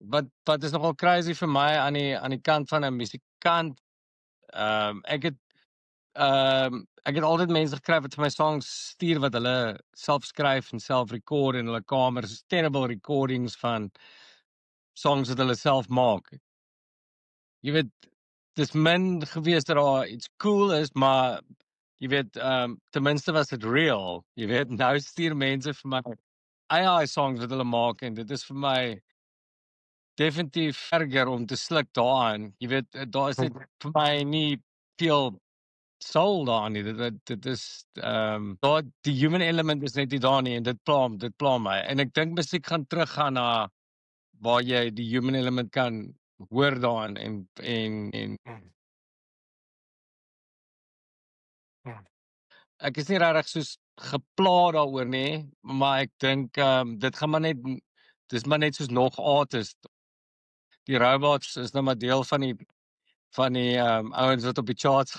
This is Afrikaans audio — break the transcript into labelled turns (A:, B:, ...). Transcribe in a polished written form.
A: wat is nogal crazy vir my aan die kant van 'n musikant, ek het altyd mense gekry wat vir my songs stuur wat hulle self skryf en self record in hulle kamers, terrible recordings van songs wat hulle self maak. Jy weet, dis min gewees dat daar iets cool is, maar jy weet, ten minste was dit real. Jy weet, nou stuur mense vir my AI songs wat hulle maak en dit is vir my definitief erger om te sluk daaraan. Jy weet, daar is net vir my nie veel soul daarin nie. Dit is daar die human element is net nie daar nie en dit pla my. En ek dink musiek gaan teruggaan na waar jy die human element kan hoor daarin en ek is nie regtig soos gepla daaroor nie, maar ek dink dit gaan maar net dis maar net soos nog artist. Die robots is nou maar deel van die ouens wat op die charts